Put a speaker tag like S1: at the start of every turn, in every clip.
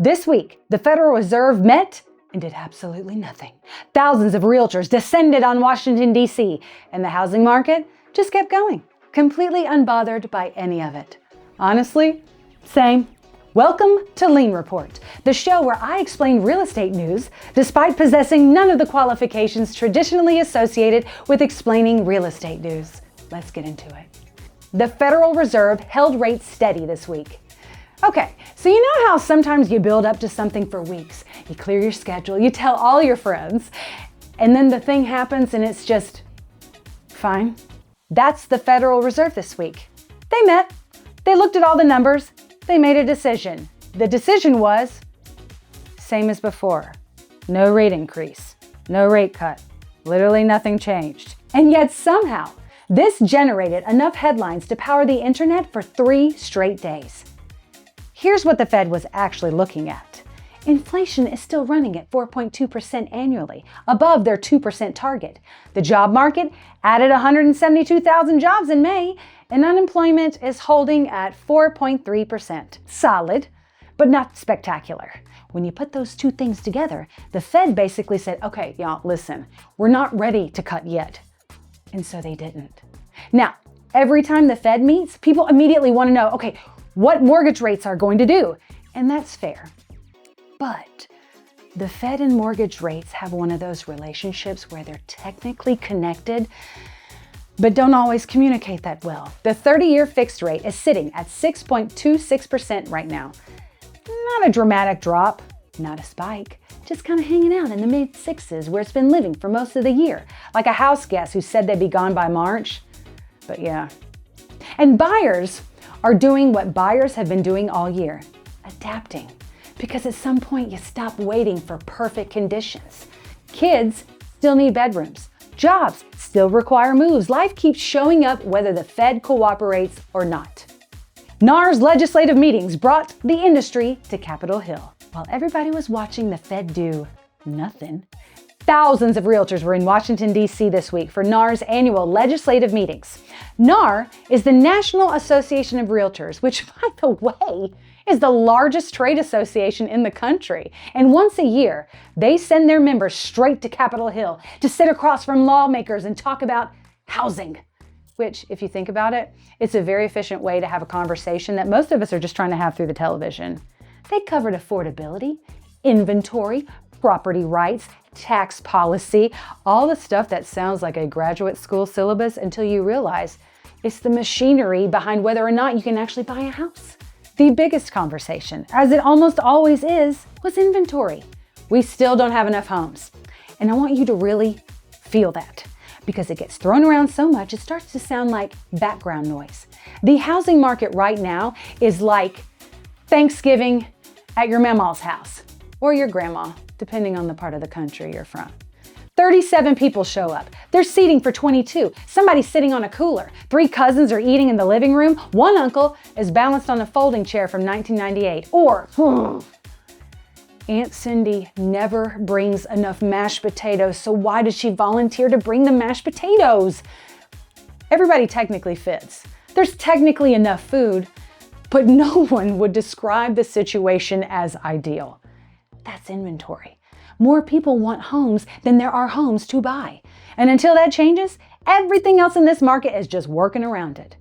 S1: This week, the Federal Reserve met and did absolutely nothing. Thousands of realtors descended on Washington, D.C., and the housing market just kept going, completely unbothered by any of it. Honestly, same. Welcome to Lien Report, the show where I explain real estate news despite possessing none of the qualifications traditionally associated with explaining real estate news. Let's get into it. The Federal Reserve held rates steady this week. Okay, so you know how sometimes you build up to something for weeks. You clear your schedule, you tell all your friends, and then the thing happens and it's just fine. That's the Federal Reserve this week. They met, they looked at all the numbers, they made a decision. The decision was same as before. No rate increase, no rate cut, literally nothing changed. And yet somehow, this generated enough headlines to power the internet for 3 straight days. Here's what the Fed was actually looking at. Inflation is still running at 4.2% annually, above their 2% target. The job market added 172,000 jobs in May, and unemployment is holding at 4.3%. Solid, but not spectacular. When you put those two things together, the Fed basically said, okay, y'all, listen, we're not ready to cut yet. And so they didn't. Now, every time the Fed meets, people immediately want to know, okay, what mortgage rates are going to do. And that's fair. But the Fed and mortgage rates have one of those relationships where they're technically connected, but don't always communicate that well. The 30-year fixed rate is sitting at 6.26% right now. Not a dramatic drop, not a spike, just kind of hanging out in the mid-6s where it's been living for most of the year, like a house guest who said they'd be gone by March. But yeah. And buyers are doing what buyers have been doing all year, adapting. Because at some point you stop waiting for perfect conditions. Kids still need bedrooms. Jobs still require moves. Life keeps showing up whether the Fed cooperates or not. NAR's legislative meetings brought the industry to Capitol Hill. While everybody was watching the Fed do nothing, thousands of realtors were in Washington, D.C. this week for NAR's annual legislative meetings. NAR is the National Association of Realtors, which, by the way, is the largest trade association in the country. And once a year, they send their members straight to Capitol Hill to sit across from lawmakers and talk about housing, which, if you think about it, it's a very efficient way to have a conversation that most of us are just trying to have through the television. They covered affordability, inventory, property rights, tax policy, all the stuff that sounds like a graduate school syllabus until you realize it's the machinery behind whether or not you can actually buy a house. The biggest conversation, as it almost always is, was inventory. We still don't have enough homes. And I want you to really feel that because it gets thrown around so much, it starts to sound like background noise. The housing market right now is like Thanksgiving at your mama's house or your grandma, depending on the part of the country you're from. 37 people show up. There's seating for 22. Somebody's sitting on a cooler. 3 cousins are eating in the living room. One uncle is balanced on a folding chair from 1998. Or, Aunt Cindy never brings enough mashed potatoes, so why does she volunteer to bring the mashed potatoes? Everybody technically fits. There's technically enough food, but no one would describe the situation as ideal. That's inventory. More people want homes than there are homes to buy. And until that changes, everything else in this market is just working around it.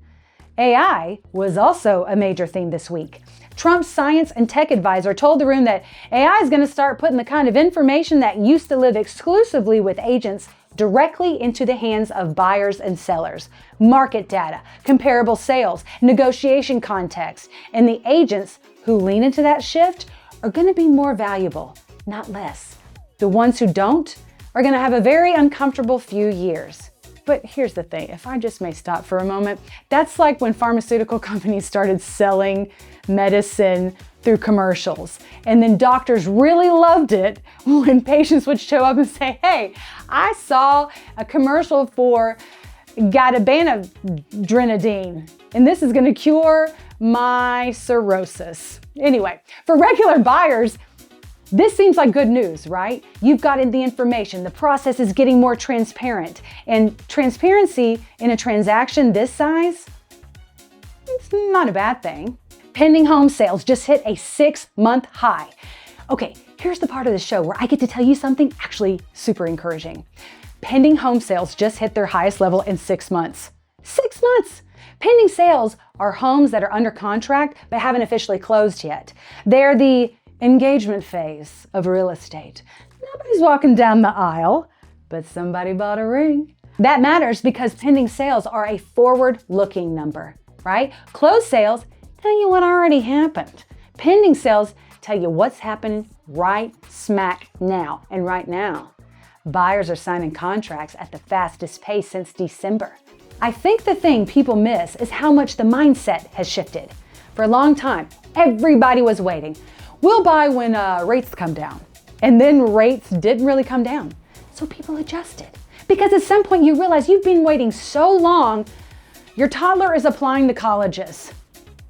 S1: AI was also a major theme this week. Trump's science and tech advisor told the room that AI is going to start putting the kind of information that used to live exclusively with agents directly into the hands of buyers and sellers. Market data, comparable sales, negotiation context, and the agents who lean into that shift are going to be more valuable, not less. The ones who don't are going to have a very uncomfortable few years. But here's the thing, if I just may stop for a moment, that's like when pharmaceutical companies started selling medicine through commercials. And then doctors really loved it when patients would show up and say, hey, I saw a commercial for gabapentin, and this is going to cure my cirrhosis. Anyway, for regular buyers, this seems like good news, right? You've gotten the information. The process is getting more transparent. And transparency in a transaction this size, it's not a bad thing. Pending home sales just hit a 6-month high. Okay, here's the part of the show where I get to tell you something actually super encouraging. Pending home sales just hit their highest level in 6 months. 6 months! Pending sales are homes that are under contract but haven't officially closed yet. They're the engagement phase of real estate. Nobody's walking down the aisle, but somebody bought a ring. That matters because pending sales are a forward-looking number, right? Closed sales tell you what already happened. Pending sales tell you what's happening right smack now. And right now, buyers are signing contracts at the fastest pace since December. I think the thing people miss is how much the mindset has shifted. For a long time, everybody was waiting. We'll buy when rates come down. And then rates didn't really come down. So people adjusted. Because at some point you realize you've been waiting so long, your toddler is applying to colleges.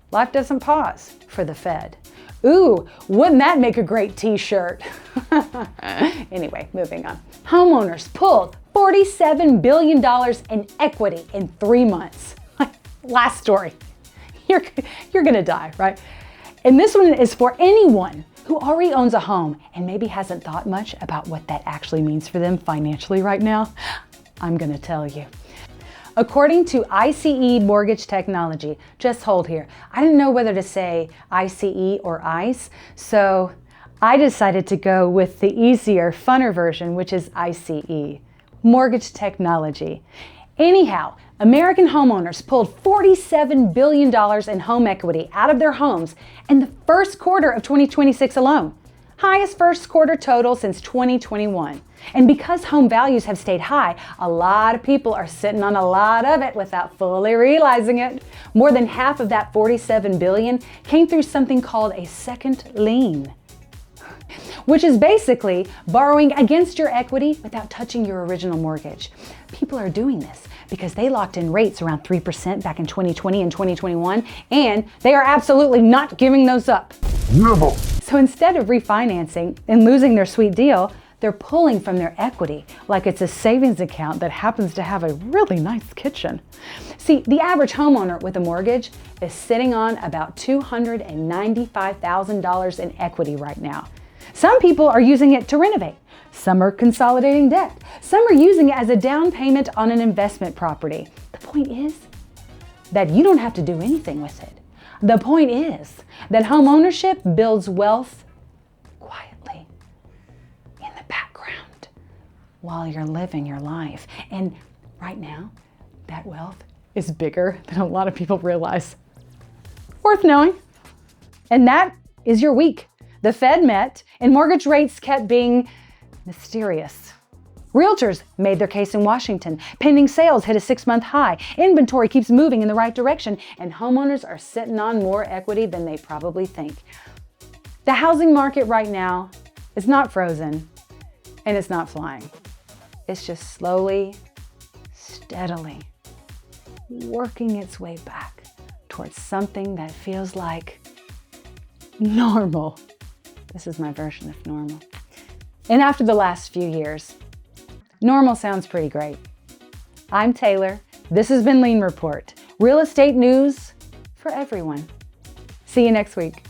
S1: Life doesn't pause for the Fed. Ooh, wouldn't that make a great t-shirt? Anyway, moving on. Homeowners pulled $47 billion in equity in 3 months. Last story. You're gonna die, right? And this one is for anyone who already owns a home and maybe hasn't thought much about what that actually means for them financially right now. I'm gonna tell you. According to ICE Mortgage Technology, just hold here. I didn't know whether to say ICE or ICE, so I decided to go with the easier, funner version, which is ICE, Mortgage Technology. Anyhow, American homeowners pulled $47 billion in home equity out of their homes in the first quarter of 2026 alone. Highest first quarter total since 2021. And because home values have stayed high, a lot of people are sitting on a lot of it without fully realizing it. More than half of that $47 billion came through something called a second lien, which is basically borrowing against your equity without touching your original mortgage. People are doing this because they locked in rates around 3% back in 2020 and 2021, and they are absolutely not giving those up. Never. So instead of refinancing and losing their sweet deal, they're pulling from their equity like it's a savings account that happens to have a really nice kitchen. See, the average homeowner with a mortgage is sitting on about $295,000 in equity right now. Some people are using it to renovate. Some are consolidating debt. Some are using it as a down payment on an investment property. The point is that you don't have to do anything with it. The point is that home ownership builds wealth quietly in the background while you're living your life. And right now, that wealth is bigger than a lot of people realize. Worth knowing. And that is your week. The Fed met and mortgage rates kept being mysterious. Realtors made their case in Washington. Pending sales hit a 6-month high. Inventory keeps moving in the right direction, and homeowners are sitting on more equity than they probably think. The housing market right now is not frozen, and it's not flying. It's just slowly, steadily working its way back towards something that feels like normal. This is my version of normal. And after the last few years, normal sounds pretty great. I'm Taylor. This has been Lien Report. Real estate news for everyone. See you next week.